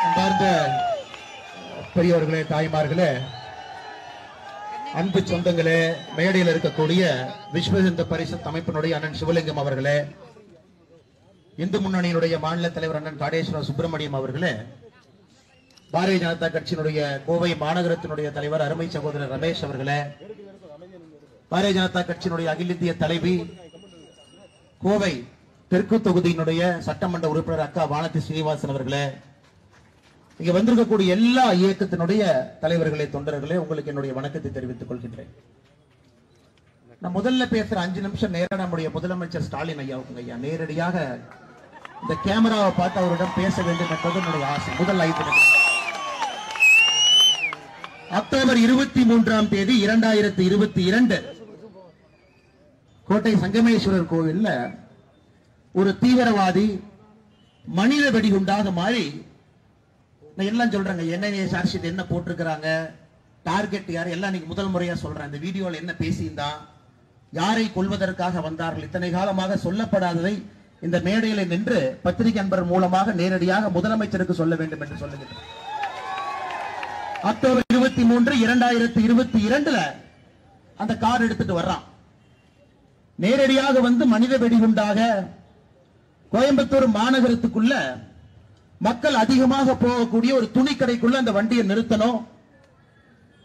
அன்பார்ந்த பெரியவர்களே, தாய்மார்களே, அன்பு சொந்தங்களே, மேடையில் இருக்கக்கூடிய விஸ்வ இந்து பரிஷத் அமைப்பினுடைய அண்ணன் சிவலிங்கம் அவர்களே, இந்து முன்னணியினுடைய மாநில தலைவர் அண்ணன் காடேஸ்வர சுப்பிரமணியம் அவர்களே, பாரதிய ஜனதா கட்சியினுடைய கோவை மாநகரத்தினுடைய தலைவர் அருமை சகோதரர் ரமேஷ் அவர்களே, பாரதிய ஜனதா கட்சியினுடைய அகில இந்திய தலைவி கோவை தெற்கு தொகுதியினுடைய சட்டமன்ற உறுப்பினர் அக்கா வானதி ஸ்ரீனிவாசன் அவர்களே, இங்க வந்திருக்கக்கூடிய எல்லா இயக்கத்தினுடைய தலைவர்களே, தொண்டர்களே, உங்களுக்கு என்னுடைய வணக்கத்தை தெரிவித்துக் கொள்கின்றேன். நான் முதல்ல பேசுற 5 நிமிஷம் நேரம் நம்முடைய முதலமைச்சர் ஸ்டாலின் ஐயாவுக்கு ஐயா நேரடியாக இந்த கேமராவை பார்த்து அவரிடம் பேச வேண்டும் என்பது என்னுடைய ஆசை. முதல் 5 நிமிஷம். அக்டோபர் 23ஆம் தேதி 2022 கோட்டை சங்கமேஸ்வரர் கோவில்ல ஒரு தீவிரவாதி மனித வெடிகுண்டாக மாறி, நான் எல்லாம் சொல்றேங்க, என்ன சார்ஜ் என்ன போட்டிருக்கிறாங்க, டார்கெட் யார் எல்லாம் இன்னைக்கு முதல் முறையா சொல்றேன். இந்த வீடியோல என்ன பேசியிருந்தா, யாரை கொல்வதற்காக வந்தார்கள், இத்தனை காலமாக சொல்லப்படாததை இந்த மேடையில் நின்று பத்திரிகை அன்பர் மூலமாக நேரடியாக முதலமைச்சருக்கு சொல்ல வேண்டும் என்று சொல்லுகிறேன். அக்டோபர் 23, 2022 அந்த கார் எடுத்துட்டு வர்றான். நேரடியாக வந்து மனித வெடிகுண்டாக கோயம்புத்தூர் மாநகரத்துக்குள்ள மக்கள் அதிகமாக போகக்கூடிய ஒரு துணி கடைக்குள்ள அந்த வண்டியை நிறுத்தணும்.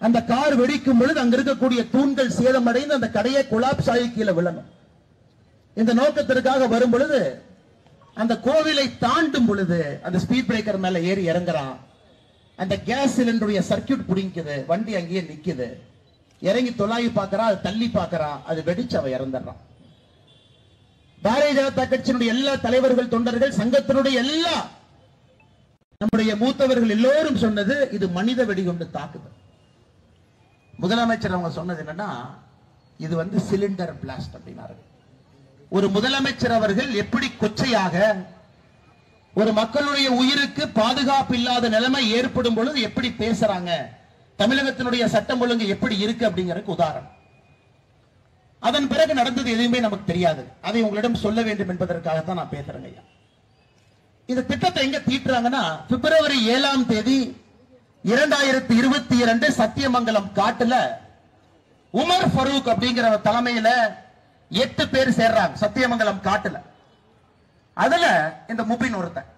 அந்த கார் வெடிக்கும் பொழுது அங்க இருக்கக்கூடிய தூண்கள் சேதமடைந்து அந்த கடையை கொலாப்ஸ் ஆகி கீழே விழணும். இந்த நோக்கத்திற்காக வரும் பொழுது அந்த கோவிலை தாண்டும் பொழுது அந்த ஸ்பீட் பிரேக்கர் மேல ஏறி இறங்குறான். அந்த கேஸ் சிலிண்டருடைய சர்க்கியூட் புடிங்குது, வண்டி அங்கேயே நிக்குது. இறங்கி தொலாவி பார்க்கறான், அது தள்ளி பார்க்கறான், அது வெடிச்சு அவன் இறந்துடுறான். பாரதிய ஜனதா கட்சியினுடைய எல்லா தலைவர்கள், தொண்டர்கள், சங்கத்தினுடைய எல்லா நம்முடைய மூத்தவர்கள் எல்லோரும் சொன்னது இது மனித வெடிகுண்டு தாக்குதல். முதலமைச்சர் அவங்க சொன்னது என்னன்னா, இது வந்து சிலிண்டர் பிளாஸ்ட் அப்படின்னாரு. ஒரு முதலமைச்சர் அவர்கள் எப்படி கொச்சையாக ஒரு மக்களுடைய உயிருக்கு பாதுகாப்பு இல்லாத நிலைமை ஏற்படும் பொழுது எப்படி பேசுறாங்க, தமிழகத்தினுடைய சட்டம் ஒழுங்கு எப்படி இருக்கு அப்படிங்கிறதுக்கு உதாரணம். அதன் பிறகு நடந்தது எதுவுமே நமக்கு தெரியாது. அதை உங்களிடம் சொல்ல வேண்டும் என்பதற்காகத்தான் நான் பேசுறேன் ஐயா. இந்த திட்டத்தை எங்க தீட்டுறாங்கன்னா, பிப்ரவரி 7ஆம் தேதி 2022 சத்தியமங்கலம் காட்டுல உமர் ஃபரூக் அப்படிங்கிற தலைமையில 8 பேர் சேர்றாங்க சத்தியமங்கலம் காட்டுல. அதுல இந்த முபின் ஒருத்தன்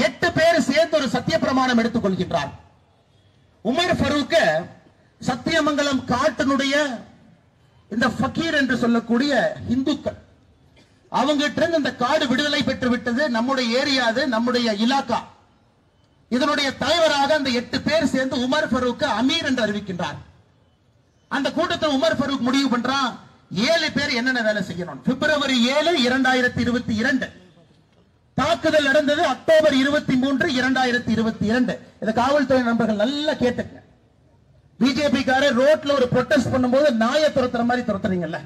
8 பேர் சேர்ந்து ஒரு சத்திய பிரமாணம் எடுத்துக் கொள்கின்றார். உமர் ஃபரூக் சத்தியமங்கலம் காட்டினுடைய இந்த ஃபக்கீர் என்று சொல்லக்கூடிய இந்துக்கள் அவங்கிட்ட இருந்து இந்த காடு விடுதலை பெற்று விட்டது, நம்முடைய ஏரியா, நம்முடைய இலாக்கா. இதனுடைய தலைவராக அந்த 8 பேர் சேர்ந்து உமர் ஃபரூக் அமீர் என்று அறிவிக்கின்றார். அந்த கூட்டத்தில் உமர் ஃபரூக் முடிவு பண்றான், 7 பேர் என்னென்ன வேலை செய்யணும். பிப்ரவரி 7, 2022 தாக்குதல் நடந்தது. அக்டோபர் 23, 2022 இந்த காவல்துறை நண்பர்கள் நல்லா கேட்டுங்க. பிஜேபி காரர் ரோட்ல ஒரு ப்ரொடெஸ்ட் பண்ணும்போது நாயை துரத்துற மாதிரி துரத்துறீங்கல்ல.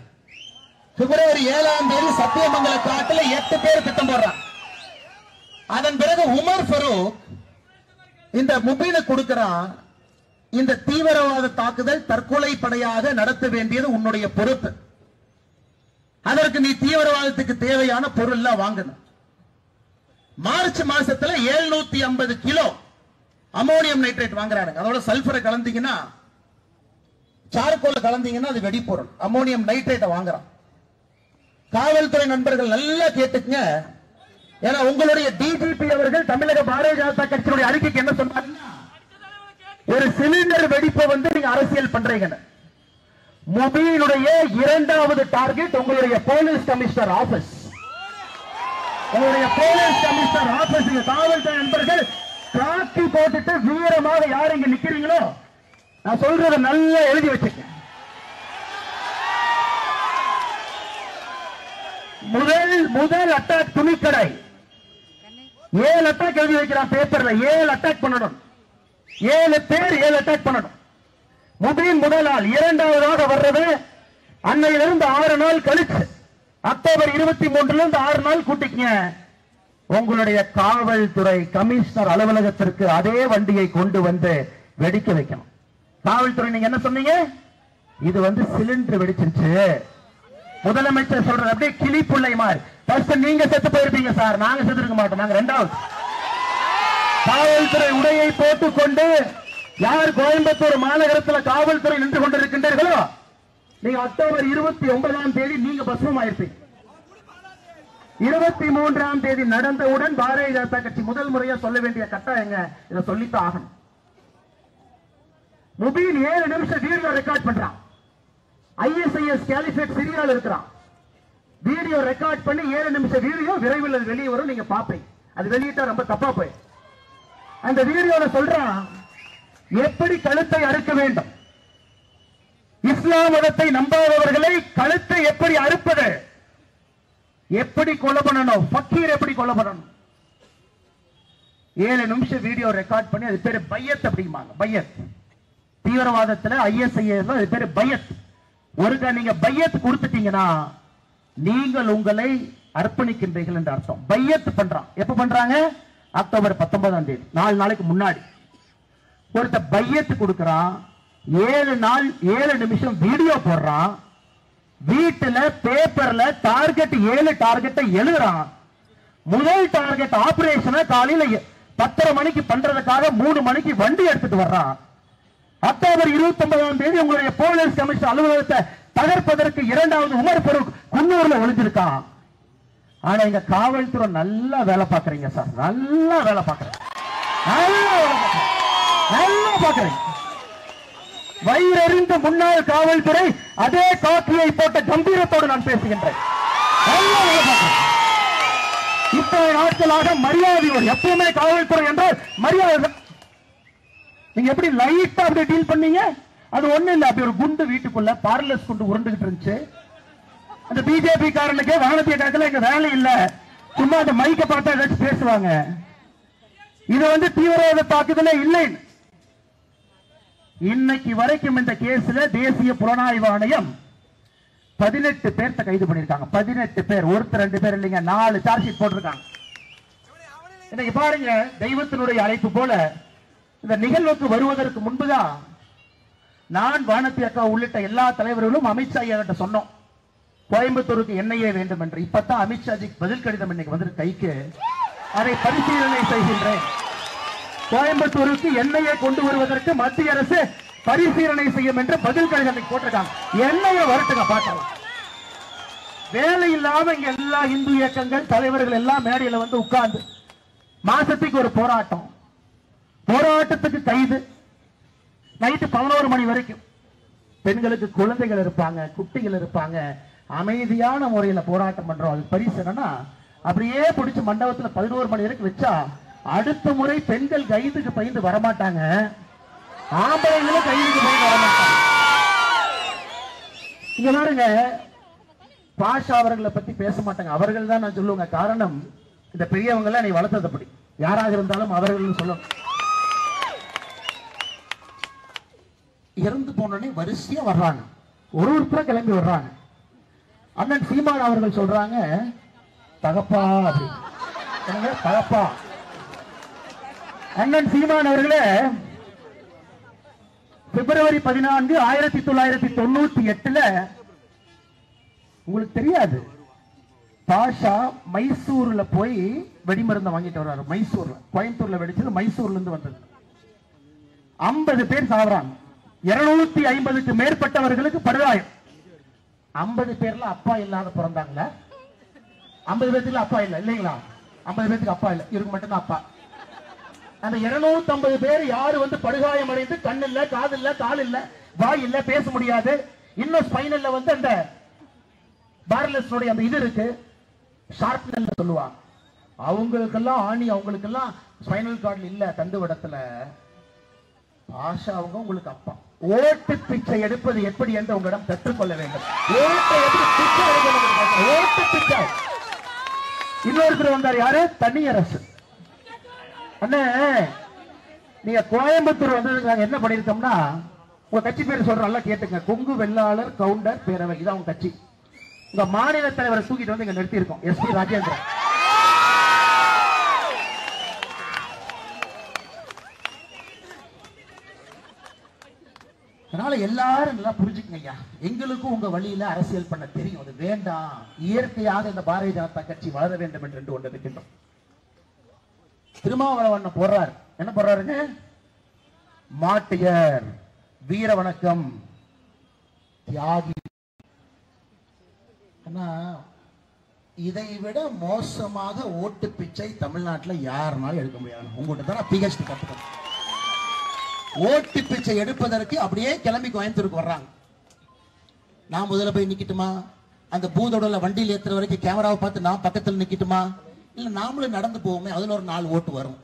பிப்ரவரி 7ஆம் தேதி சத்தியமங்கல காட்டுல 8 பேர் திட்டம் போடுறான். அதன் பிறகு உமர் ஃபரூக் இந்த முபீனை கொடுக்கிறான், இந்த தீவிரவாத தாக்குதல் தற்கொலை படையாக நடத்த வேண்டியது உன்னுடைய பொறுப்பு. அதற்கு நீ தீவிரவாதத்துக்கு தேவையான பொருள் வாங்கணும். மார்ச் மாசத்துல 750 கிலோ அமோனியம் நைட்ரேட் வாங்குறாங்க. அதோட சல்பரை கலந்தீங்கன்னா, சார்கோல கலந்தீங்கன்னா அது வெடிப்பொருள். அமோனியம் நைட்ரேட்டை வாங்குறான். காவல்துறை நண்பர்கள் நல்லா கேட்டுக்குங்க. ஏன்னா உங்களுடைய டிஜிபி அவர்கள் தமிழக பாரதிய ஜனதா கட்சியுடைய அறிக்கைக்கு என்ன சொன்னாங்கன்னா, ஒரு சிலிண்டர் வெடிப்பை வந்து நீங்க அரசியல் பண்றீங்க. முபீனுடைய 2வது டார்கெட் உங்களுடைய போலீஸ் கமிஷனர் ஆபீஸ். உங்களுடைய போலீஸ் கமிஷனர் ஆபீஸ். காவல்துறை நண்பர்கள் காக்கி போட்டுட்டு வீரமாக யார் இங்க நிக்கிறீங்களோ, நான் சொல்றத நல்லா எழுதி வச்சுக்க. முதல் அட்டாக் துணிக்கடை. 7 அட்டாக் எழுதி வைக்கிறான் பேப்பர்ல. 7 அட்டாக் பண்ணணும். 7 பேர் 7 அட்டாக் பண்ணணும். முபீன் முதல் நாள். 2வதாக வர்றது அன்னையிலிருந்து 6 நாள் கழிச்சு அக்டோபர் 23 6 நாள் கூட்டிக்கங்க. உங்களுடைய காவல்துறை கமிஷனர் அலுவலகத்திற்கு அதே வண்டியை கொண்டு வந்து வெடிக்க வைக்கணும். காவல்துறை நீங்க என்ன சொன்னீங்க, இது வந்து சிலிண்டர் வெடிச்சிருச்சு. முதலமைச்சர் சொல்றது அப்படியே கிளிப்புள்ளை மாதிரி. நீங்க செத்து போயிருப்பீங்க சார், நாங்க செத்து இருக்க மாட்டோம். நாங்க 2வது காவல்துறை உடையை போட்டுக்கொண்டு யார் கோயம்புத்தூர் மாநகரத்தில் காவல்துறை நின்று கொண்டிருக்கின்றீர்களோ நீங்க அக்டோபர் 29ஆம் தேதி நீங்க பஸ்மம் ஆயிருப்பீங்க. 23ஆம் தேதி நடந்தவுடன் பாரதிய ஜனதா கட்சி முதல் முறையா சொல்ல வேண்டிய கட்டாயங்க, இதை சொல்லித்தான் ஆகணும். முபீன் 7 நிமிஷம் வீடியோ ரெக்கார்ட் பண்றான். ISIS கேலிஃபேட் சிரியால இருக்கிறான். வீடியோ ரெக்கார்ட் பண்ணி 7 நிமிஷம் வீடியோ விரைவில் வெளியே வரும், நீங்க பாப்பீங்க. அது வெளியிட்டா ரொம்ப தப்பா போய் அந்த வீடியோல சொல்றான் எப்படி கழுத்தை அறுக்க வேண்டும், இஸ்லாம் மதத்தை நம்பாதவர்களை கழுத்தை எப்படி அறுப்பது, எப்படி கொலை பண்ணணும், ஃபக்கீர் எப்படி கொலை பண்ணணும். 7 நிமிஷம் வீடியோ ரெக்கார்ட் பண்ணி அது பேரு பையத் அப்படிம்பாங்க. பையத் தீவிரவாதத்துல ISIS அது பேரு பையத். ஒருக்கா நீங்க பையத் கொடுத்துட்டீங்கன்னா நீங்கள் உங்களை அர்ப்பணிக்கின்றீர்கள் என்று அர்த்தம். பையத் பண்றான். எப்ப பண்றாங்க? அக்டோபர் 19ஆம் தேதி, 4 நாளைக்கு முன்னாடி ஒருத்த பையத் கொடுக்கிறான். 7 நாள் 7 நிமிஷம் வீடியோ போடுறான். வீட்டுல பேப்பர்ல டார்கெட் 7 டார்கெட்டை எழுதுறான். முதல் டார்கெட் ஆபரேஷனை காலையில 10:30 மணிக்கு பண்றதுக்காக 3 மணிக்கு வண்டி எடுத்துட்டு வர்றான். அக்டோபர் 29ஆம் தேதி உங்களுடைய போலீஸ் கமிஷனர் அலுவலகத்தை தகர்ப்பதற்கு 2வது உமர் ஃபரூக் குன்னூர்ல ஒளிஞ்சிருக்கான். ஆனா இங்க காவல்துறை நல்லா வேலை பார்க்கறீங்க சார், நல்லா வேலை பார்க்கறீங்க, நல்லா பார்க்கறீங்க. வயிறறிந்த முன்னாள் காவல்துறை அதே காக்கியை போட்ட கம்பீரத்தோடு நான் பேசுகின்றேன். இத்தனை நாட்களாக மரியாதையோடு எப்பவுமே காவல்துறை என்றால் மரியாதை. நீங்க எப்படி லைட்டா அப்படி டீல் பண்ணீங்க? அது ஒண்ணு இல்ல, அப்படி ஒரு குண்டு வீட்டுக்குள்ள பார்லஸ் குண்டு உருண்டுகிட்டு இருந்துச்சு. அந்த பிஜேபி காரனுக்கு வானத்திய கணக்கில் எங்க வேலை இல்ல, சும்மா அந்த மைக்க பார்த்தா ஏதாச்சும் பேசுவாங்க. இது தீவிரவாத தாக்குதலே இல்லை. இன்னைக்கு வரைக்கும் இந்த கேஸ்ல தேசிய புலனாய்வு ஆணையம் 18 பேர்த்த கைது பண்ணிருக்காங்க. 18 பேர், ஒருத்தர் 2 பேர் இல்லைங்க, 4 சார்ஜ் ஷீட் போட்டிருக்காங்க. இன்னைக்கு பாருங்க, தெய்வத்தினுடைய அழைப்பு போல இந்த நிகழ்வுக்கு வருவதற்கு முன்புதான் நான் வானதி அக்கா உள்ளிட்ட எல்லா தலைவர்களும் அமித்ஷா கிட்ட சொன்னோம் கோயம்புத்தூருக்கு என்ஐஏ வேண்டும் என்று. இப்பதான் அமித்ஷாஜி பதில் கடிதம் இன்னைக்கு வந்து கைக்கு, அதை பரிசீலனை செய்கின்றேன். கோயம்புத்தூருக்கு என்ஐஏ கொண்டு வருவதற்கு மத்திய அரசு பரிசீலனை செய்யும் என்று பதில் கடிதம் போட்டிருக்காங்க. என்ஐஏ வரட்டுங்க பார்க்கலாம். வேலை இல்லாம இங்க எல்லா இந்து இயக்கங்கள் தலைவர்கள் எல்லாம் மேடையில உட்கார்ந்து மாசத்துக்கு ஒரு போராட்டம், போராட்டத்துக்கு கைது, நைட்டு 11 மணி வரைக்கும். பெண்களுக்கு குழந்தைகள் இருப்பாங்க, குட்டிகள் இருப்பாங்க, அமைதியான முறையில போராட்டம் பண்றோம். அது பரிசு என்னன்னா அப்படியே பிடிச்சு மண்டபத்துல 11 மணி வரைக்கும் வச்சா அடுத்த முறை பெண்கள் கைதுக்கு பயந்து வரமாட்டாங்க, ஆம்பளைங்களும் கைதுக்கு பயந்து வரமாட்டாங்க. இங்க பாருங்க, பாஷா அவர்களை பத்தி பேச மாட்டாங்க, அவர்கள் தான் நான் சொல்லுவாங்க. காரணம், இந்த பெரியவங்க எல்லாம் நீ வளர்த்தது யாராக இருந்தாலும் அவர்கள் சொல்லணும். இறந்து போனோடனே வரிசையா வர்றாங்க, ஒருத்தர கிளம்பி வர்றாங்க. அண்ணன் சீமான் அவர்கள் சொல்றாங்க, தகப்பா அப்படின்னு. தகப்பா அண்ணன் சீமான் அவர்களே பிப்ரவரி 14, 1998 உங்களுக்கு தெரியாது, பாஷா மைசூர்ல போய் வெடிமருந்தை வாங்கிட்டு வர்றாரு. மைசூர்ல, கோயம்புத்தூர்ல வெடிச்சது, மைசூர்ல இருந்து வந்தது. 50 பேர் சாவறாங்க, 250க்கு மேற்பட்டவர்களுக்கு படுகாயம். 50 பேர்ல அப்பா இல்லாத பிறந்தாங்களா? 50 பேருக்கு அப்பா இல்ல இல்லைங்களா? 50 பேருக்கு அப்பா இல்ல, இவருக்கு மட்டும்தான் அப்பா. அந்த 250 பேர் யாரு படுகாயம் அடைந்து கண் இல்ல, காது இல்ல, கால் இல்ல, வாய் இல்ல, பேச முடியாது. இன்னும் ஸ்பைனல்ல அந்த பார்லஸ் அந்த இது இருக்கு, ஷார்ப்னல் சொல்லுவாங்க. அவங்களுக்கெல்லாம் ஆணி, அவங்களுக்கெல்லாம் ஸ்பைனல் கார்டு இல்ல தண்டுவடத்துல. பாஷா அவங்க உங்களுக்கு அப்பா. ஓட்டு பிச்சை எடுப்பது எப்படி என்று உங்களிடம் கற்றுக்கொள்ள வேண்டும். ஓட்டு பிச்சை. இன்னொருத்தர் வந்தார், யாரு? தனியரசு. அண்ணே, நீங்க கோயம்புத்தூர் வந்ததுக்கு நாங்க என்ன பண்ணிருக்கோம்னா, உங்க கட்சி பேர் சொல்ற நல்லா கேட்டுங்க, கொங்கு வெள்ளாளர் கவுண்டர் பேரவை, இதான் உங்க கட்சி. உங்க மாநில தலைவரை தூக்கிட்டு வந்து இங்க நிறுத்தி இருக்கோம், SP ராஜேந்திரன். அதனால எல்லாரும் நல்லா புரிஞ்சுக்கங்க ஐயா, எங்களுக்கும் உங்க வழியில அரசியல் பண்ண தெரியும், அது வேண்டாம். இயற்கையாக இந்த பாரதிய ஜனதா கட்சி வளர வேண்டும் என்று ஒன்று இருக்கின்றோம். திரும்ப திருமாவளவன் போடுறாரு. என்ன போடுறாருங்க? மாட்டியர், வீர வணக்கம், தியாகி. இதை விட மோசமாக ஓட்டு பிச்சை தமிழ்நாட்டில் யாருனாலும் எடுக்க முடியாது. உங்கள்கிட்ட தான் பிஹெச்டி கத்துக்கணும். ஓட்டு பிச்சை எடுப்பதற்கு அப்படியே கிளம்பி கோயம்புத்தூருக்கு வர்றாங்க. நான் முதல்ல போய் நிக்கட்டுமா? அந்த பூதோட வண்டியில் ஏற்றுற வரைக்கும் கேமராவை பார்த்து நான் பக்கத்தில் நிக்கட்டுமா? இல்ல நாமளும் நடந்து போவோமே, அதுல ஒரு 4 ஓட்டு வரும்.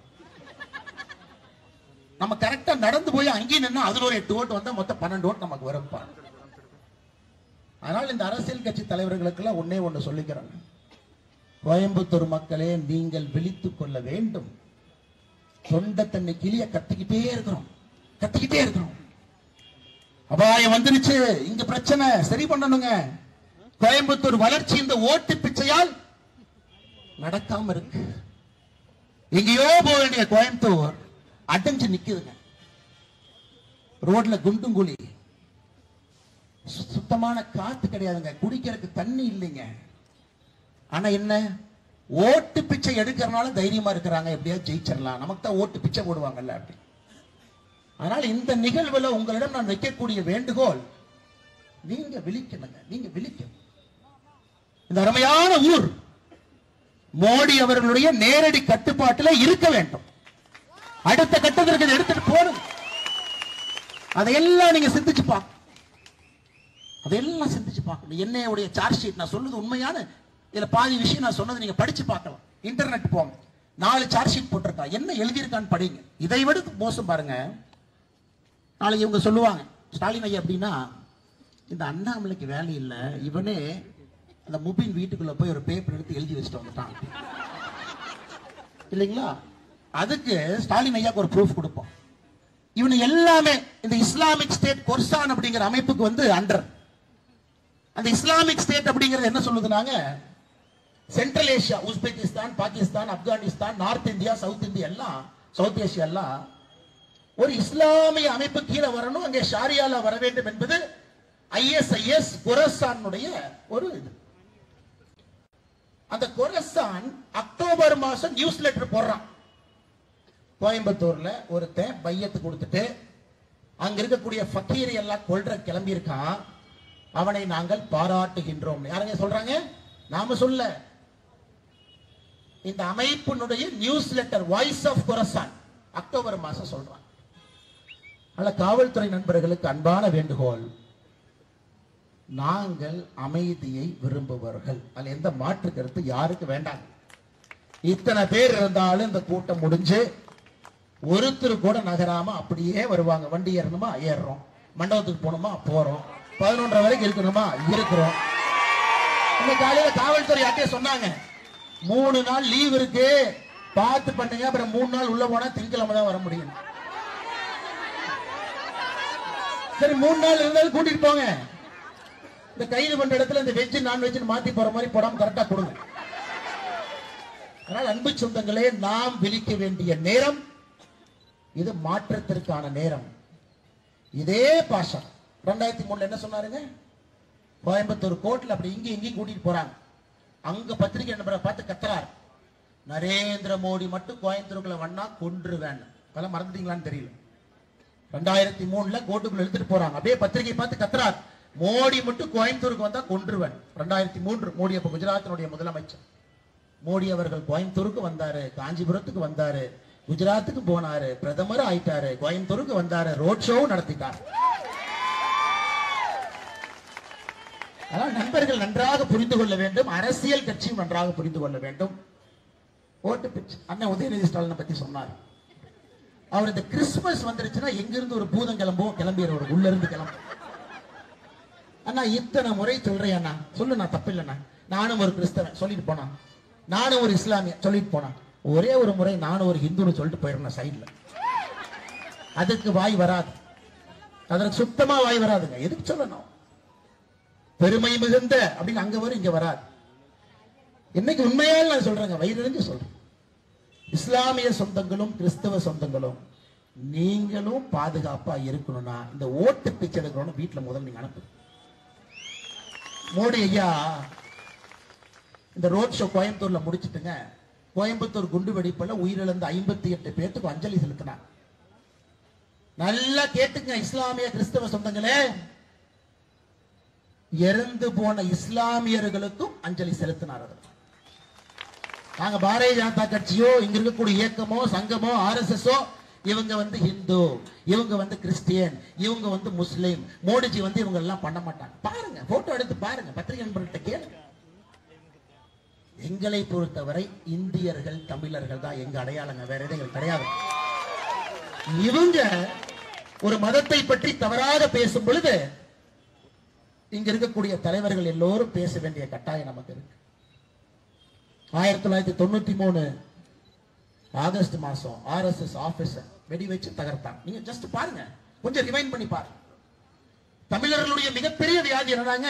நம்ம கரெக்டா நடந்து போய் அங்கேயும் நின்னா அதுல ஒரு 8 ஓட்டு வந்தா மொத்தம் 12 ஓட்டு நமக்கு வரும். அதனால் இந்த அரசியல் கட்சி தலைவர்களுக்கெல்லாம் ஒன்னே ஒன்று சொல்லிக்கிறாங்க. கோயம்புத்தூர் மக்களே, நீங்கள் விழித்துக் கொள்ள வேண்டும். தொண்டை தன்னை கிளிய கத்திக்கிட்டே இருக்கிறோம். அபாயம் வந்துருச்சு. இங்க பிரச்சனை சரி பண்ணணுங்க. கோயம்புத்தூர் வளர்ச்சி இந்த ஓட்டு பிச்சையால் நடக்காம இருக்கு. எங்கேயோ போக வேண்டிய கோயம்புத்தூர் அடைஞ்சு நிக்குதுங்க. ரோட்ல குண்டும் குழி, சுத்தமான காத்து கிடையாதுங்க, குடிக்கிறதுக்கு தண்ணி இல்லைங்க. ஆனா என்ன, ஓட்டு பிச்சை எடுக்கிறனால தைரியமா இருக்கிறாங்க. எப்படியா ஜெயிச்சிடலாம், நமக்கு தான் ஓட்டு பிச்சை போடுவாங்கல்ல அப்படி. அதனால் இந்த நிகழ்வுல உங்களிடம் நான் வைக்கக்கூடிய வேண்டுகோள், நீங்க விழிக்கணுங்க. நீங்க விழிக்கணும். இந்த அருமையான ஊர் மோடி அவர்களுடைய நேரடி கட்டுப்பாட்டில் இருக்க வேண்டும். அடுத்த கட்டத்திற்கு எடுத்துட்டு போகணும். அதையெல்லாம் நீங்க சிந்திச்சு பார்க்கணும். அதெல்லாம் சிந்திச்சு பார்க்கணும். என்னையுடைய சார்ஜ் ஷீட் நான் சொல்றது உண்மையான, இதுல பாதி விஷயம் நான் சொன்னது நீங்க படிச்சு பார்க்கலாம். இன்டர்நெட் போங்க, 4 சார்ஜ் ஷீட் போட்டிருக்கா, என்ன எழுதியிருக்கான்னு படிங்க. இதை விட மோசம் பாருங்க. நாளைக்கு இவங்க சொல்லுவாங்க, ஸ்டாலின் ஐயா அப்படின்னா இந்த அண்ணாமலைக்கு வேலை இல்லை, இவனே அந்த முபின் வீட்டுக்குள்ள போய் ஒரு பேப்பர் எடுத்து எழுதி வச்சுட்டு வந்துட்டான் இல்லைங்களா? அதுக்கு ஸ்டாலின் ஐயாக்கு ஒரு ப்ரூஃப் கொடுப்போம். இவனு எல்லாமே இந்த இஸ்லாமிக் ஸ்டேட் கொர்சான் அப்படிங்கிற அமைப்புக்கு வந்து அண்டர். அந்த இஸ்லாமிக் ஸ்டேட் அப்படிங்கிறது என்ன சொல்லுதுனாங்க, central Asia, Uzbekistan, Pakistan, Afghanistan, north India, south India எல்லாம், சவுத் ஏசியா எல்லாம் ஒரு இஸ்லாமிய அமைப்பு கீழே வரணும், அங்கே ஷாரியால வர வேண்டும் என்பது ISIS கொரசானுடைய ஒரு இது. அந்த கொரசான் அக்டோபர் மாசம் நியூஸ் லெட்டர் போடுறான். கோயம்புத்தூர்ல ஒருத்தன் பையத்து கொடுத்துட்டு அங்க இருக்கக்கூடிய ஃபக்கீரை எல்லாம் கொல்ற கிளம்பி இருக்கான். அவனை நாங்கள் பாராட்டுகின்றோம். யாருங்க சொல்றாங்க? நாம சொல்ல, இந்த அமைப்பினுடைய newsletter voice of Khorasan October மாசம் சொல்றான். அல்ல, காவல்துறை நண்பர்களுக்கு அன்பான வேண்டுகோள், நாங்கள் அமைதியை விரும்புவர்கள், அதுல எந்த மாற்று கருத்து யாருக்கு வேண்டாம். இத்தனை பேர் இருந்தாலும் இந்த கூட்டம் முடிஞ்சு ஒருத்தர் கூட நகராம அப்படியே வருவாங்க. வண்டி ஏறணுமா ஏறுறோம், மண்டபத்துக்கு போகணுமா போறோம், 11:30 வரைக்கும் இருக்கணுமா இருக்கிறோம். இந்த காலையில காவல்துறை யார்ட்டே சொன்னாங்க, 3 நாள் லீவ் இருக்கு பார்த்து பண்ணுங்க, அப்புறம் 3 நாள் உள்ள போனா திங்கக்கிழமை தான் வர முடியும். சரி, 3 நாள் இருந்தாலும் கூட்டிட்டு போங்க. இந்த கைது பண்ற இடத்துல இந்த வெஜ் நான்வெஜ் மாத்தி போற மாதிரி போடாம கரெக்டா கொடுங்க. அதனால் அன்பு சொந்தங்களே, நாம் விழிக்க வேண்டிய நேரம் இது, மாற்றத்திற்கான நேரம். இதே பாஷா 2003 என்ன சொன்னாருங்க, கோயம்புத்தூர் கோர்ட்ல அப்படி இங்கேயும் கூட்டிட்டு போறாங்க. அங்க பத்திரிகை நண்பரை பார்த்து கத்துறார், நரேந்திர மோடி மட்டும் கோயம்புத்தூருக்குள்ள வண்ணா கொன்றுவேன். அதெல்லாம் மறந்துட்டீங்களான்னு தெரியல. 2003 கோர்ட்டுக்குள்ள எடுத்துட்டு போறாங்க. அப்படியே பத்திரிகை பார்த்து கத்துறார், மோடி மட்டும் கோயம்புத்தூருக்கு வந்தா கொன்றுவேன். 2003 மோடி அப்ப குஜராத்தினுடைய முதலமைச்சர். மோடி அவர்கள் கோயம்புத்தூருக்கு வந்தாரு, காஞ்சிபுரத்துக்கு வந்தாரு, குஜராத்துக்கு போனாரு, பிரதமர் ஆயிட்டாரு, கோயம்புத்தூருக்கு வந்தாரு, ரோட் ஷோ நடத்திட்டார். அதனால் நண்பர்கள் நன்றாக புரிந்து கொள்ள வேண்டும், அரசியல் கட்சியும் நன்றாக புரிந்து கொள்ள வேண்டும். ஓட்டு பிச்சை அண்ணன் உதயநிதி ஸ்டாலினை பத்தி சொன்னார். அவர் இந்த கிறிஸ்துமஸ் வந்துருச்சுன்னா எங்கிருந்து ஒரு பூதம் கிளம்பும், கிளம்பிடுற உள்ள இருந்து கிளம்பும். அண்ணா இத்தனை முறை சொல்றேன் அண்ணா, சொல்லு நான் தப்பு இல்லைண்ணா, நானும் ஒரு கிறிஸ்தவன் சொல்லிட்டு போனா, நானும் ஒரு இஸ்லாமிய சொல்லிட்டு போனா, ஒரே ஒரு முறை நானும் ஒரு ஹிந்துன்னு சொல்லிட்டு போயிடணும் சைட்ல. அதுக்கு வாய் வராது, அதற்கு சுத்தமா வாய் வராதுங்க. எதுக்கு சொல்லணும், பெருமை மிகுந்த அப்படின்னு அங்க வரும், இங்க வராது. இன்னைக்கு உண்மையால் நான் சொல்றேங்க, வயிறு சொல்றேன். இஸ்லாமிய சொந்தங்களும் கிறிஸ்தவ சொந்தங்களும் நீங்களும் பாதுகாப்பா இருக்கணும்னா இந்த ஓட்டு பிச்சை எடுக்கணும் வீட்டுல முதல்ல நீங்க அனுப்பு. மோடி ஐயா இந்த ரோட் ஷோ கோயம்புத்தூர்ல முடிச்சுட்டுங்க, கோயம்புத்தூர் குண்டு வெடிப்புல உயிரிழந்த 58 பேருக்கு அஞ்சலி செலுத்தினார். நல்லா கேட்டுங்க இஸ்லாமிய கிறிஸ்தவ சொந்தங்களே, இறந்து போன இஸ்லாமியர்களுக்கும் அஞ்சலி செலுத்தினார். நாங்க பாரதிய ஜனதா கட்சியோ இங்க இருக்கக்கூடிய இயக்கமோ சங்கமோ RSS இவங்க வந்து ஹிந்து, இவங்க வந்து கிறிஸ்டியன், இவங்க வந்து முஸ்லீம், மோடிஜி வந்து இவங்க எல்லாம் பண்ண மாட்டாங்க. பாருங்க, போட்டோ எடுத்து பாருங்க, பத்திரிகை நண்பர்கள்ட்ட கேளுங்க. எங்களை பொறுத்தவரை இந்தியர்கள் தமிழர்கள் தான் எங்க அடையாளங்க, வேற எதுவும் கிடையாது. இவங்க ஒரு மதத்தை பற்றி தவறாக பேசும் பொழுது இங்க இருக்கக்கூடிய தலைவர்கள் எல்லோரும் பேச வேண்டிய கட்டாயம் நமக்கு இருக்கு. 1993 ஆகஸ்ட் மாசம் RSS ஆபீசர் வெடி வச்சு தகர்த்தாங்க. நீங்க ஜஸ்ட் பாருங்க, கொஞ்சம் ரிவைண்ட் பண்ணி பாருங்க. தமிழர்களுடைய மிகப்பெரிய வியாதி என்னடாங்க,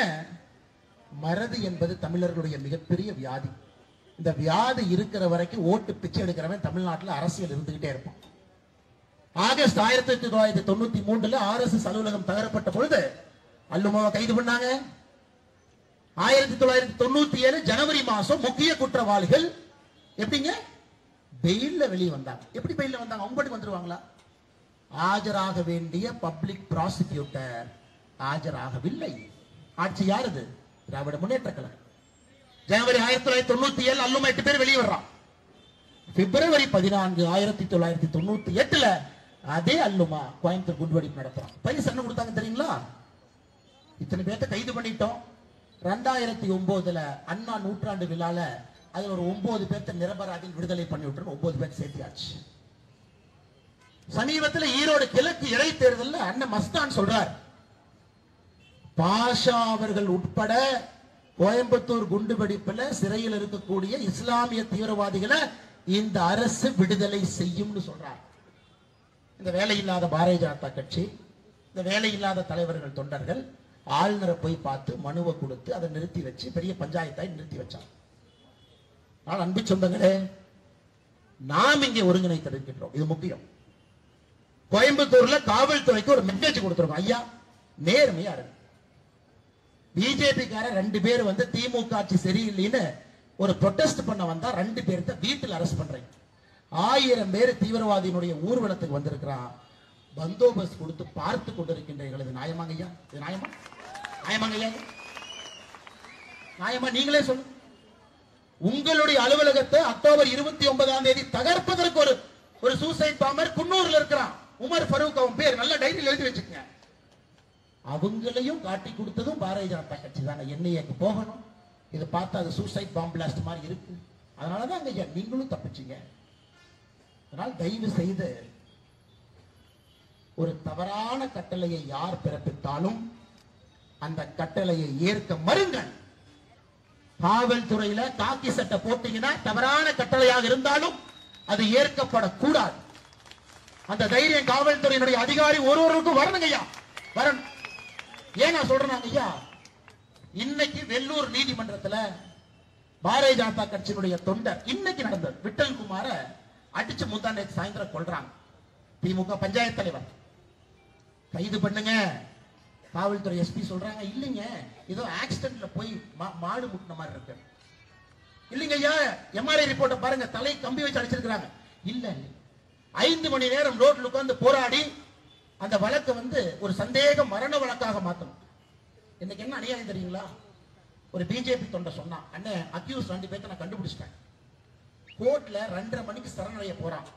மறதி என்பது தமிழர்களுடைய மிகப்பெரிய வியாதி. இந்த வியாதி இருக்கிற வரைக்கும் ஓட்டு பிச்சை எடுக்கிறவன் தமிழ்நாட்டில் அரசியல் இருந்துகிட்டே இருப்பான். ஆகஸ்ட் 1993 RSS அலுவலகம் தகரப்பட்ட பொழுது அல்லுமாவை கைது பண்ணாங்க. 1997 ஜனவரி மாசம் முக்கிய குற்றவாளிகள் எப்படிங்க பெயில்ல வெளியே வந்தாங்க. எப்படி பெயில்ல வந்தாங்க? அவங்க பாட்டுக்கு வந்துருவாங்களா? ஆஜராக வேண்டிய பப்ளிக் ப்ராசிக்யூட்டர் ஆஜராகவில்லை. ஆட்சி யாருது? திராவிட முன்னேற்ற கழகம். ஜனவரி 1997 அல்லுமா 8 பேர் வெளியே வர்றான். பிப்ரவரி 14 1998 அதே அல்லுமா கோயம்புத்தூர் குண்டுவெடிப்பு நடத்துறான். பரிசு என்ன கொடுத்தாங்க தெரியுங்களா? இத்தனை பேர்த்த கைது பண்ணிட்டோம். 2009 அண்ணா நூற்றாண்டு விழால அதுல ஒரு 9 பேர்த்த நிரபராதி விடுதலை பண்ணி விட்டு 9 பேர் சேர்த்தியாச்சு. சமீபத்தில் ஈரோடு கிழக்கு இடைத்தேர்தல் அண்ணன் மஸ்தான் சொல்றார், பாஷா அவர்கள் உட்பட கோயம்புத்தூர் குண்டுவெடிப்புல சிறையில் இருக்கக்கூடிய இஸ்லாமிய தீவிரவாதிகளை இந்த அரசு விடுதலை செய்யும் சொல்றார். இந்த வேலையில்லாத பாரதிய ஜனதா கட்சி, இந்த வேலையில்லாத தலைவர்கள் தொண்டர்கள் ஆளுநரை போய் பார்த்து மனுவை கொடுத்து அதை நிறுத்தி வச்சு பெரிய பஞ்சாயத்தாய் நிறுத்தி வச்சாங்க. அன்பு சொந்தங்களே, நாம் இங்கே ஒருங்கிணைத்திருக்கின்றோம். இது முக்கியம். கோயம்புத்தூர்ல காவல்துறைக்கு ஒரு மெசேஜ் கொடுத்திருக்கோம். ஐயா, நேர்மையா இருக்கு. பிஜேபி கார 2 பேர் வந்து திமுக ஆட்சி சரியில்லைன்னு ஒரு ப்ரொடெஸ்ட் பண்ண வந்தா 2 பேர்த்த வீட்டில் அரெஸ்ட் பண்றீங்க. 1000 பேர் தீவிரவாதியினுடைய ஊர்வலத்துக்கு வந்திருக்கிறான். பந்தோபஸ்த் கொடுத்து பார்த்து கொண்டிருக்கின்றீர்கள். இது நியாயமாங்க ஐயா? இது நியாயமா? நியாயமாங்க ஐயா? நியாயமா? நீங்களே சொல்லுங்க. உங்களுடைய அலுவலகத்தை அக்டோபர் 29 தகர்ப்பதற்கு ஒரு சூசைட் பாம்பர் குன்னூர்ல இருக்கிறான். உமர் ஃபரூக் அவன் பேர், நல்ல டைரியில் எழுதி வச்சுக்கங்க. அவங்களையும் காட்டி கொடுத்ததும் பாரதிய ஜனதா கட்சி தானே. என்ஐஏக்கு போகணும். இதை பார்த்தா அது சூசைட் பாம்பு பிளாஸ்ட் மாதிரி இருக்கு. அதனாலதான் ஐயா நீங்களும் தப்பிச்சீங்க. அதனால் தயவு செய்து ஒரு தவறான கட்டளையை யார் பிறப்பித்தாலும் அந்த கட்டளையை ஏற்க மறுங்கள். காவல்துறையில காக்கி சட்டை போட்டீங்கன்னா தவறான கட்டளையாக இருந்தாலும் அது ஏற்கப்படக்கூடாது. அந்த தைரியம் காவல்துறையினுடைய அதிகாரி ஒருவருக்கும் வரணுங்க ஐயா, வரணும். ஏன் நான் சொல்றேன் ஐயா, இன்னைக்கு வெள்ளூர் நீதிமன்றத்தில் பாரதிய ஜனதா கட்சியினுடைய தொண்டர் இன்னைக்கு நடந்தது விட்டல் குமார அடிச்சு முந்தாண்டை சாயந்தரம் கொள்றாங்க. திமுக பஞ்சாயத்து தலைவர் கைது பண்ணுங்க. காவல்துறை எஸ்பி சொல்றாங்க, இல்லைங்க ஏதோ ஆக்சிடென்ட்ல போய் மாடு முட்டின மாதிரி இருக்கு. இல்லைங்க ஐயா, எம்ஆர்ஐ ரிப்போர்ட்டை பாருங்க, தலை கம்பி வச்சு அடிச்சிருக்காங்க. இல்ல 5 மணி நேரம் ரோட்ல உட்கார்ந்து போராடி அந்த வழக்கை வந்து ஒரு சந்தேக மரண வழக்காக மாத்தணும். இன்னைக்கு என்ன அநியாயம் தெரியுங்களா? ஒரு பிஜேபி தொண்டை சொன்னா, அண்ணே அக்யூஸ் 2 பேர்த்த நான் கண்டுபிடிச்சிட்டேன். கோர்ட்ல 2:30 மணிக்கு சரணடைய போறான்.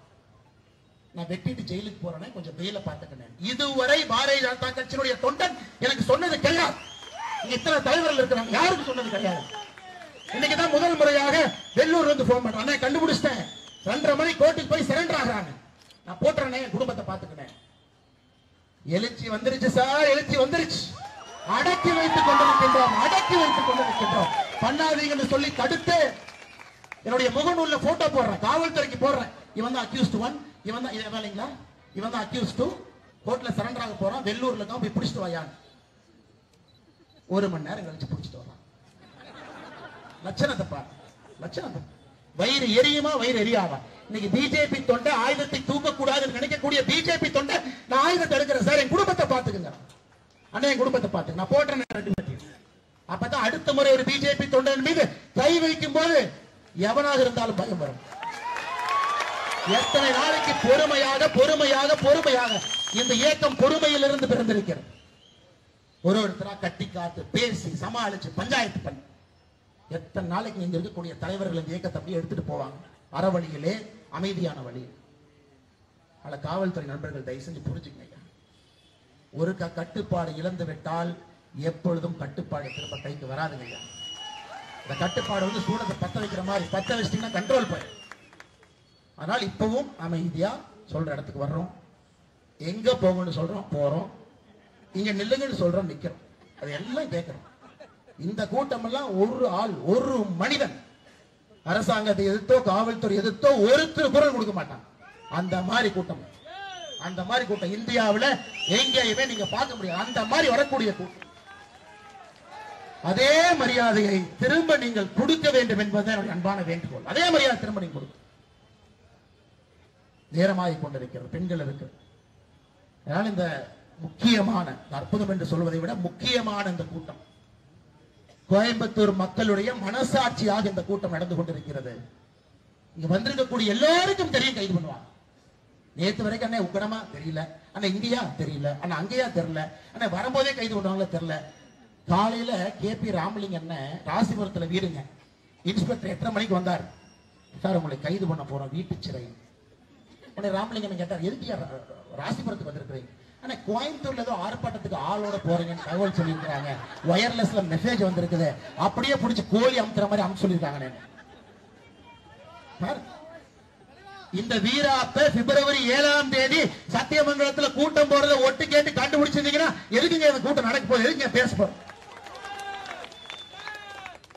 நான் வெட்டிட்டு ஜெயிலுக்கு போறேன், கொஞ்சம் பெயில பாத்துக்கிறேன். இதுவரை பாரதிய ஜனதா கட்சியினுடைய தொண்டன் எனக்கு சொன்னது கிடையாது. இத்தனை தலைவர்கள் இருக்கிறாங்க, யாருக்கு சொன்னது கிடையாது. இன்னைக்குதான் முதல் முறையாக வெள்ளூர் வந்து போன் பண்றாங்க, கண்டுபிடிச்சிட்டேன். 2:30 மணி கோர்ட்டுக்கு போய் சரண்டர் ஆகிறாங்க. நான் போட்டுறேன், என் குடும்பத்தை பாத்துக்கிறேன். எழுச்சி வந்துருச்சு சார், எழுச்சி வந்துருச்சு. அடக்கி வைத்துக் கொண்டிருக்கின்றோம், அடக்கி வைத்துக் கொண்டிருக்கின்றோம். பண்ணாதீங்கன்னு சொல்லி தடுத்து என்னுடைய முகநூல்ல போட்டோ போடுறேன், காவல்துறைக்கு போடுறேன். இவன் தான் அக்யூஸ்ட் 1, இவன் தான் வேலைங்களா, இவன் தான் அக்யூஸ்ட் 2. கோர்ட்ல சரண்டர் ஆக போறான். வெள்ளூர்ல தான் போய் பிடிச்சிட்டு வாயான். 1 மணி நேரம் கழிச்சு பிடிச்சிட்டு வரான். லட்சணத்தை பாரு, லட்சணத்தை. வயிறு எரியுமா, வயிறு எரியாவா? இன்னைக்கு பிஜேபி தொண்டை ஆயுதத்தை தூக்கக்கூடாதுன்னு நினைக்கக்கூடிய பிஜேபி தொண்டை, நான் ஆயுதத்தை எடுக்கிறேன் சார், என் குடும்பத்தை பாத்துக்குங்க. அண்ணா என் குடும்பத்தை பாத்துக்க, நான் போட்டேன். அப்பதான் அடுத்த முறை ஒரு பிஜேபி தொண்டன் மீது கை வைக்கும் போது எவனாக இருந்தாலும் பயம் வரும். எத்தனை நாளைக்கு பொறுமையாக பொறுமையாக பொறுமையாக இந்த இயக்கம் பொறுமையிலிருந்து பிறந்திருக்கிறது. ஒருத்தரா கட்டி காத்து பேசி சமாளிச்சு பஞ்சாயத்து பண்ணி எத்தனை நாளைக்கு இங்க இருக்கக்கூடிய தலைவர்கள் இந்த இயக்கத்தை அப்படியே எடுத்துட்டு போவாங்க. அறவழியிலே, அமைதியான வழியில். அல்ல காவல்துறை நண்பர்கள் தயவு செஞ்சு புரிஞ்சுக்கங்க. ஒரு கட்டுப்பாடு இழந்து விட்டால் எப்பொழுதும் கட்டுப்பாடு திரும்ப கைக்கு வராதுங்க ஐயா. இந்த கட்டுப்பாடு வந்து சூடத்தை பத்த வைக்கிற மாதிரி பத்த வச்சிட்டீங்கன்னா கண்ட்ரோல் போயிடும். அதனால் இப்பவும் அமைதியா சொல்ற இடத்துக்கு வர்றோம். எங்க போகணும்னு சொல்றோம் போறோம். இங்க நில்லுங்கன்னு சொல்றோம் நிக்கிறோம். அது எல்லாம் கேட்கிறோம். இந்த கூட்டம் எல்லாம் ஒரு ஆள் ஒரு மனிதன் அரசாங்கத்தை எதிர்த்தோ காவல்துறை எதிர்த்தோ ஒருத்தர் குரல் கொடுக்க மாட்டாங்க. அந்த மாதிரி கூட்டம், அந்த மாதிரி கூட்டம் இந்தியாவில் எங்கேயுமே நீங்க பார்க்க முடியாது. அந்த மாதிரி வரக்கூடிய கூட்டம். அதே மரியாதையை திரும்ப நீங்கள் கொடுக்க வேண்டும் என்பது என்னுடைய அன்பான வேண்டுகோள். அதே மரியாதை திரும்ப நீங்க கொடுக்க. நேரமாகிக் கொண்டிருக்கிறது, பெண்கள் இருக்கு. அதனால் இந்த முக்கியமான அற்புதம் என்று சொல்வதை விட முக்கியமான இந்த கூட்டம் கோயம்புத்தூர் மக்களுடைய மனசாட்சியாக இந்த கூட்டம் நடந்து கொண்டிருக்கிறது. இங்க வந்திருக்கக்கூடிய எல்லாருக்கும் தெரியும், கைது பண்ணுவாங்க. நேற்று வரைக்கும் அண்ணே உக்கடமா தெரியல, அண்ணா இங்கேயா தெரியல, அண்ணா அங்கேயா தெரியல, அண்ணா வரும்போதே கைது பண்ணுவாங்களா தெரியல. காலையில KP ராமலிங்க அண்ணன் ராசிபுரத்துல வீடுங்க, இன்ஸ்பெக்டர் 8:30 மணிக்கு வந்தார். சார் உங்களை கைது பண்ண போறோம் வீட்டு சிறை. உடனே ராமலிங்கன் கேட்டார், எதுக்கு ராசிபுரத்துக்கு வந்திருக்கிறீங்க? ஆனா கோயம்புத்தூர்ல ஏதோ ஆர்ப்பாட்டத்துக்கு ஆளோட போறீங்கன்னு தகவல் சொல்லியிருக்காங்க. வயர்லெஸ்ல மெசேஜ் வந்திருக்குது, அப்படியே பிடிச்சி கோழி அமுத்துற மாதிரி அமுச்சு சொல்லியிருக்காங்க. இந்த வீராப்ப பிப்ரவரி 7ஆம் தேதி சத்தியமங்கலத்துல கூட்டம் போறத ஒட்டு கேட்டு கண்டுபிடிச்சிருந்தீங்கன்னா எதுக்குங்க இந்த கூட்டம் நடக்க போகுது, எதுக்கு பேச போறோம்?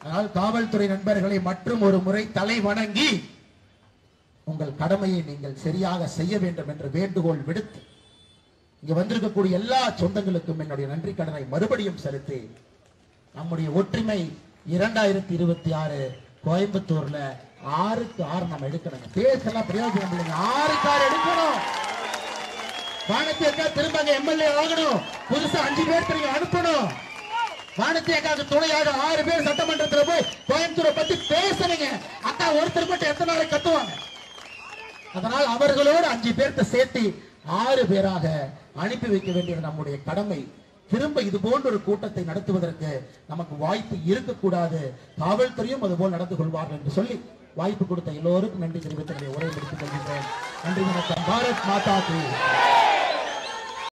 அதனால் காவல்துறை நண்பர்களை மற்றும் ஒரு முறை தலை வணங்கி உங்கள் கடமையை நீங்கள் சரியாக செய்ய வேண்டும் என்று வேண்டுகோள் விடுத்து இங்க வந்திருக்கக்கூடிய எல்லா சொந்தங்களுக்கும் என்னுடைய நன்றி கடனை மறுபடியும் செலுத்தி நம்முடைய ஒற்றுமை 2026 கோயம்புத்தூர்ல 6க்கு 6 நம்ம எடுக்கணும். பேசலாம் பிரயோஜனம் இல்லைங்க. 6க்கு 6 எடுக்கணும். வானத்தி அக்கா திரும்ப MLA ஆகணும். புதுசா 5 பேர் திரும்ப அனுப்பணும். வானத்தி அக்காவுக்கு துணையாக 6 பேர் சட்டமன்றத்தில் போய் கோயம்புத்தூரை பத்தி பேசணுங்க. அக்கா ஒருத்தர் மட்டும் எத்தனை நாளை கத்துவாங்க. அதனால் அவர்களோடு 5 பேர்த்த சேர்த்து 6 பேராக அனுப்பி வைக்க வேண்டியது நம்முடைய கடமை. திரும்ப இது போன்ற ஒரு கூட்டத்தை நடத்துவதற்கு நமக்கு வாய்ப்பு இருக்கக்கூடாது. காவல்துறையும் அதுபோல் நடந்து கொள்வார்கள் என்று சொல்லி வாய்ப்பு கொடுத்த எல்லோருக்கும் நன்றி தெரிவித்து உரையை முடித்துக் கொள்கின்றேன். நன்றி, வணக்கம். பாரத் மாதா கி